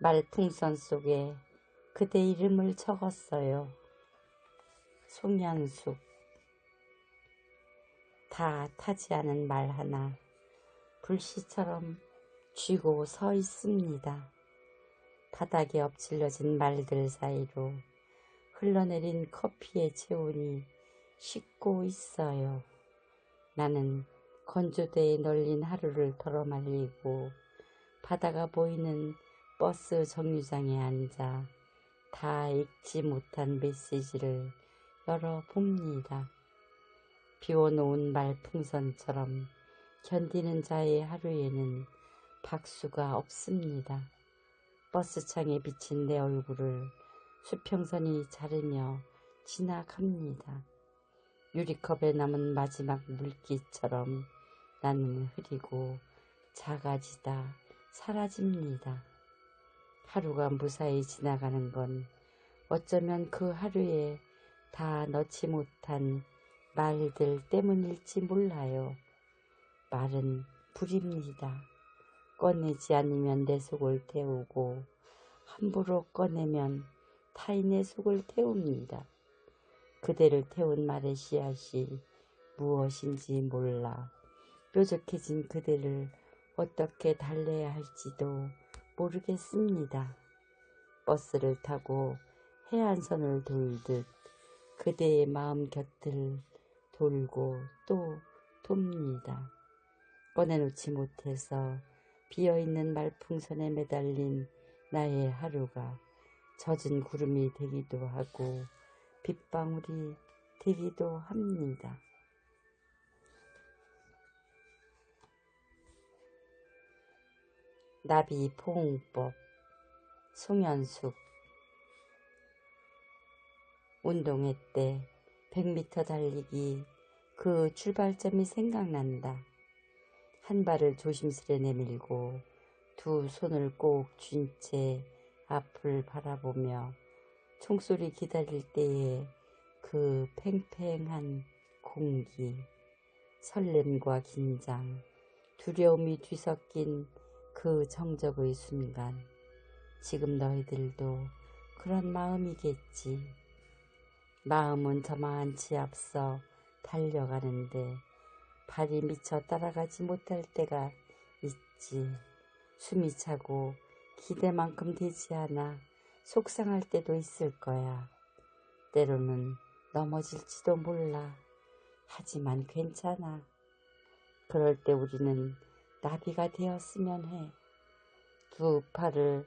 말풍선 속에 그대 이름을 적었어요. 송현숙. 다 타지 않은 말 하나 불씨처럼 쥐고 서 있습니다. 바닥에 엎질러진 말들 사이로 흘러내린 커피의 체온이 식고 있어요. 나는 건조대에 널린 하루를 털어말리고 바다가 보이는 버스 정류장에 앉아 다 읽지 못한 메시지를 열어봅니다. 비워놓은 말풍선처럼 견디는 자의 하루에는 박수가 없습니다. 버스창에 비친 내 얼굴을 수평선이 자르며 지나갑니다. 유리컵에 남은 마지막 물기처럼 나는 흐리고 작아지다 사라집니다. 하루가 무사히 지나가는 건 어쩌면 그 하루에 다 넣지 못한 말들 때문일지 몰라요. 말은 불입니다. 꺼내지 않으면 내 속을 태우고 함부로 꺼내면 타인의 속을 태웁니다. 그대를 태운 말의 씨앗이 무엇인지 몰라 뾰족해진 그대를 어떻게 달래야 할지도 모르겠습니다. 버스를 타고 해안선을 돌듯 그대의 마음 곁을 돌고 또 돕니다. 꺼내놓지 못해서 비어있는 말풍선에 매달린 나의 하루가 젖은 구름이 되기도 하고 빗방울이 되기도 합니다. 나비 포옹법. 송현숙. 운동회 때 100m 달리기 그 출발점이 생각난다. 한 발을 조심스레 내밀고 두 손을 꼭 쥔 채 앞을 바라보며 총소리 기다릴 때의 그 팽팽한 공기, 설렘과 긴장, 두려움이 뒤섞인 그 정적의 순간, 지금 너희들도 그런 마음이겠지. 마음은 저만치 앞서 달려가는데 발이 미쳐 따라가지 못할 때가 있지. 숨이 차고 기대만큼 되지 않아 속상할 때도 있을 거야. 때로는 넘어질지도 몰라. 하지만 괜찮아. 그럴 때 우리는 나비가 되었으면 해. 두 팔을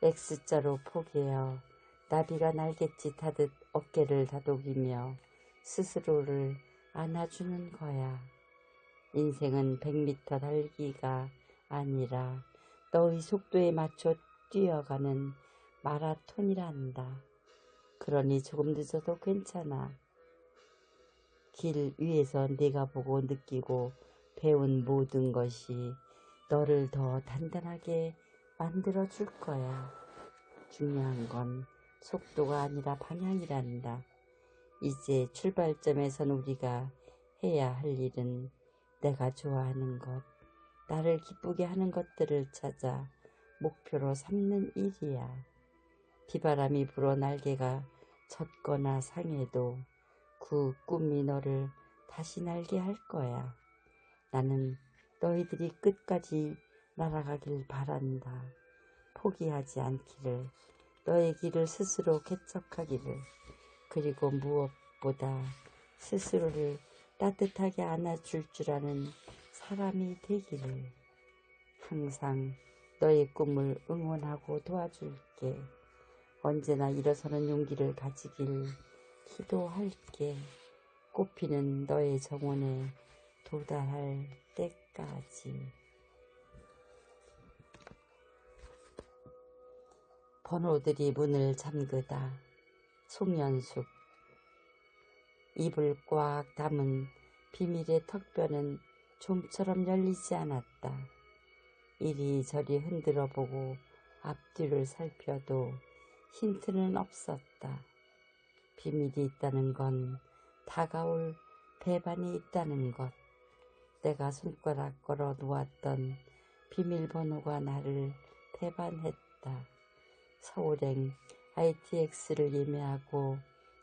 X자로 포개어 나비가 날갯짓 하듯 어깨를 다독이며 스스로를 안아주는 거야. 인생은 100m 달기가 아니라 너의 속도에 맞춰 뛰어가는 마라톤이란다. 그러니 조금 늦어도 괜찮아. 길 위에서 내가 보고 느끼고 배운 모든 것이 너를 더 단단하게 만들어 줄 거야. 중요한 건 속도가 아니라 방향이란다. 이제 출발점에선 우리가 해야 할 일은 내가 좋아하는 것, 나를 기쁘게 하는 것들을 찾아 목표로 삼는 일이야. 비바람이 불어 날개가 젖거나 상해도 그 꿈이 너를 다시 날게 할 거야. 나는 너희들이 끝까지 날아가길 바란다. 포기하지 않기를, 너의 길을 스스로 개척하기를, 그리고 무엇보다 스스로를 따뜻하게 안아줄 줄 아는 사람이 되기를. 항상 너의 꿈을 응원하고 도와줄게. 언제나 일어서는 용기를 가지길 기도할게. 꽃피는 너의 정원에 도달할 때까지. 번호들이 문을 잠그다. 송현숙. 입을 꽉 담은 비밀의 턱뼈는 좀처럼 열리지 않았다. 이리저리 흔들어 보고 앞뒤를 살펴도 힌트는 없었다. 비밀이 있다는 건 다가올 배반이 있다는 것. 내가 손가락 걸어 놓았던 비밀번호가 나를 배반했다. 서울행 ITX를 예매하고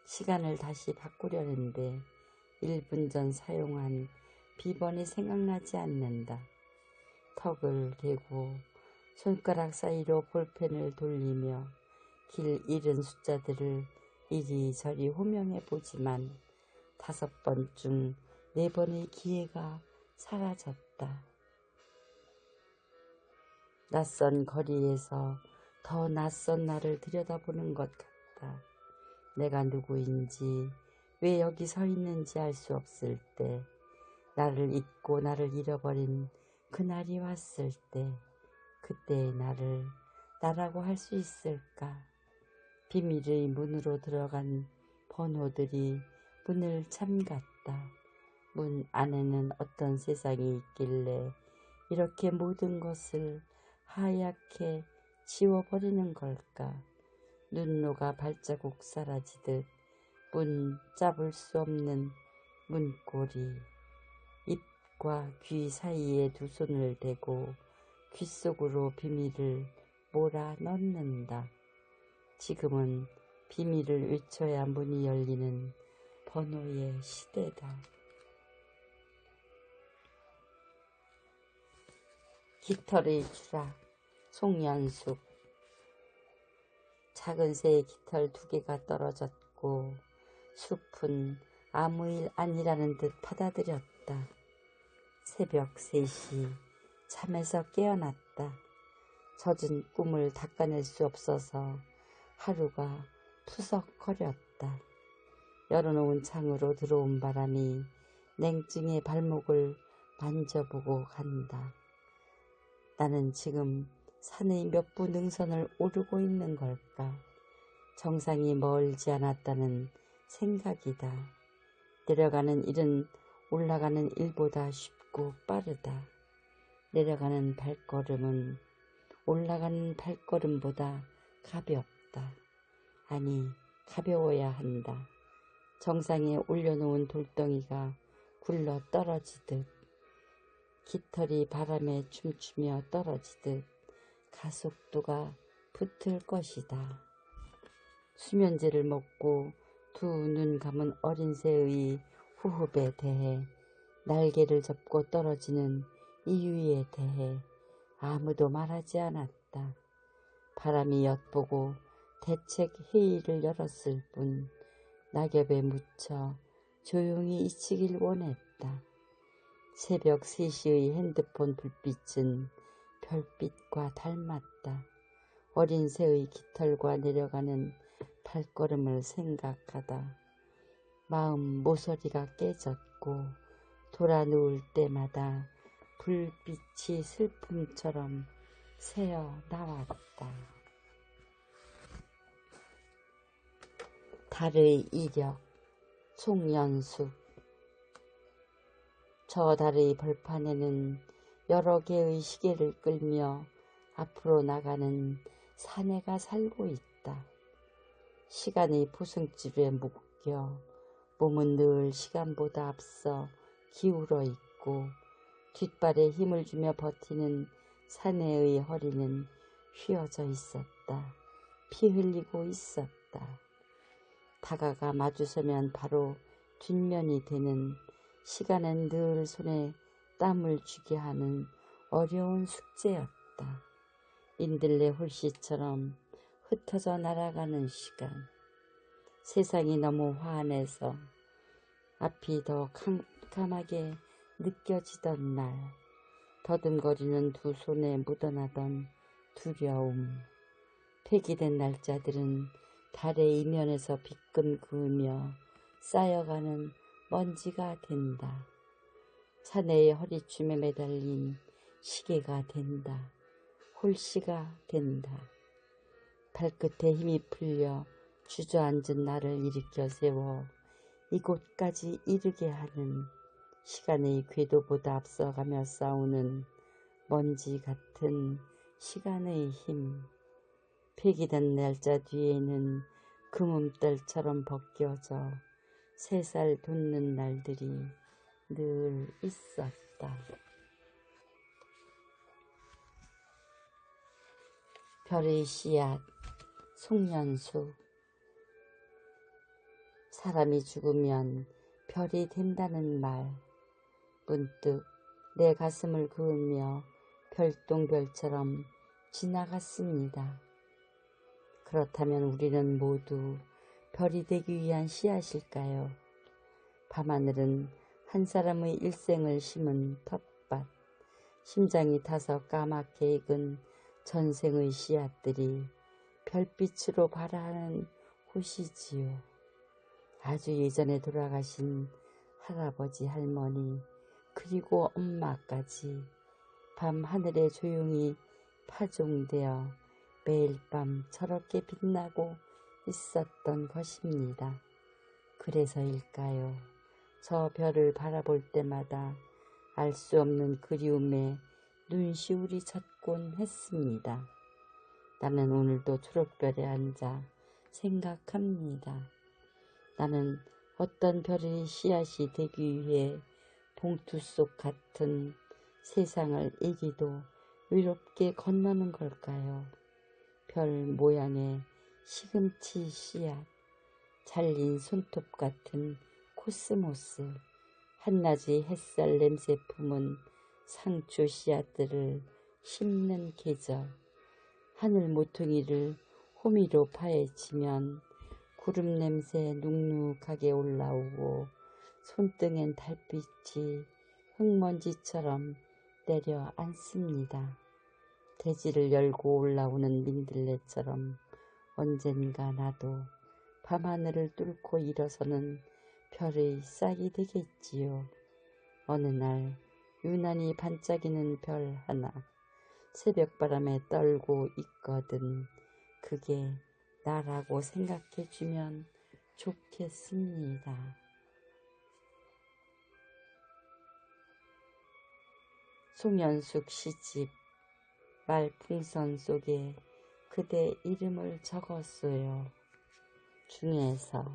시간을 다시 바꾸려는데 1분 전 사용한 비번이 생각나지 않는다. 턱을 대고 손가락 사이로 볼펜을 돌리며 길 잃은 숫자들을 이리저리 호명해 보지만 5번 중 4번의 기회가 사라졌다. 낯선 거리에서 더 낯선 나를 들여다보는 것 같다. 내가 누구인지, 왜 여기 서 있는지 알 수 없을 때, 나를 잊고 나를 잃어버린 그날이 왔을 때, 그때의 나를 나라고 할 수 있을까? 비밀의 문으로 들어간 번호들이 문을 잠갔다. 문 안에는 어떤 세상이 있길래 이렇게 모든 것을 하얗게 지워버리는 걸까? 눈로가 발자국 사라지듯 문 잡을 수 없는 문고리. 입과 귀 사이에 두 손을 대고 귀 속으로 비밀을 몰아 넣는다. 지금은 비밀을 외쳐야 문이 열리는 번호의 시대다. 깃털의 추락, 송연숙. 작은 새의 깃털 2개가 떨어졌고 숲은 아무 일 아니라는 듯 받아들였다. 새벽 3시 잠에서 깨어났다. 젖은 꿈을 닦아낼 수 없어서 하루가 푸석거렸다. 열어놓은 창으로 들어온 바람이 냉증의 발목을 만져보고 간다. 나는 지금 산의 몇 부 능선을 오르고 있는 걸까? 정상이 멀지 않았다는 생각이다. 내려가는 일은 올라가는 일보다 쉽고 빠르다. 내려가는 발걸음은 올라가는 발걸음보다 가볍다. 아니, 가벼워야 한다. 정상에 올려놓은 돌덩이가 굴러 떨어지듯, 깃털이 바람에 춤추며 떨어지듯 가속도가 붙을 것이다. 수면제를 먹고 두 눈 감은 어린 새의 호흡에 대해, 날개를 접고 떨어지는 이유에 대해 아무도 말하지 않았다. 바람이 엿보고 대책 회의를 열었을 뿐 낙엽에 묻혀 조용히 잊히길 원했다. 새벽 3시의 핸드폰 불빛은 별빛과 닮았다. 어린 새의 깃털과 내려가는 발걸음을 생각하다 마음 모서리가 깨졌고 돌아 누울 때마다 불빛이 슬픔처럼 새어 나왔다. 달의 이력, 송연숙. 저 달의 벌판에는 여러 개의 시계를 끌며 앞으로 나가는 사내가 살고 있다. 시간의 포승집에 묶여 몸은 늘 시간보다 앞서 기울어 있고 뒷발에 힘을 주며 버티는 사내의 허리는 휘어져 있었다. 피 흘리고 있었다. 다가가 마주서면 바로 뒷면이 되는, 시간은 늘 손에 땀을 쥐게 하는 어려운 숙제였다. 인들레 홀씨처럼 흩어져 날아가는 시간. 세상이 너무 환해서 앞이 더 캄캄하게 느껴지던 날, 더듬거리는 두 손에 묻어나던 두려움. 폐기된 날짜들은 달의 이면에서 비끈 그으며 쌓여가는 먼지가 된다. 사내의 허리춤에 매달린 시계가 된다. 홀씨가 된다. 발끝에 힘이 풀려 주저앉은 나를 일으켜 세워 이곳까지 이르게 하는, 시간의 궤도보다 앞서가며 싸우는 먼지 같은 시간의 힘. 폐기된 날짜 뒤에는 금음떨처럼 벗겨져 3살 돋는 날들이 늘 있었다. 별의 씨앗, 송년수. 사람이 죽으면 별이 된다는 말, 문득 내 가슴을 그으며 별똥별처럼 지나갔습니다. 그렇다면 우리는 모두 별이 되기 위한 씨앗일까요? 밤하늘은 한 사람의 일생을 심은 텃밭, 심장이 타서 까맣게 익은 전생의 씨앗들이 별빛으로 발하는 곳이지요. 아주 예전에 돌아가신 할아버지, 할머니, 그리고 엄마까지 밤 하늘에 조용히 파종되어 매일 밤 저렇게 빛나고 있었던 것입니다. 그래서일까요? 저 별을 바라볼 때마다 알 수 없는 그리움에 눈시울이 젖곤 했습니다. 나는 오늘도 초록별에 앉아 생각합니다. 나는 어떤 별의 씨앗이 되기 위해 봉투 속 같은 세상을 이기도 외롭게 건너는 걸까요? 별 모양의 시금치 씨앗, 잘린 손톱 같은 코스모스, 한낮의 햇살 냄새 품은 상추 씨앗들을 심는 계절, 하늘 모퉁이를 호미로 파헤치면 구름 냄새 눅눅하게 올라오고 손등엔 달빛이 흙먼지처럼 내려앉습니다. 대지를 열고 올라오는 민들레처럼 언젠가 나도 밤하늘을 뚫고 일어서는 별의 싹이 되겠지요. 어느 날 유난히 반짝이는 별 하나 새벽바람에 떨고 있거든. 그게 나라고 생각해주면 좋겠습니다. 송연숙 시집 말풍선 속에 그대 이름을 적었어요. 중에서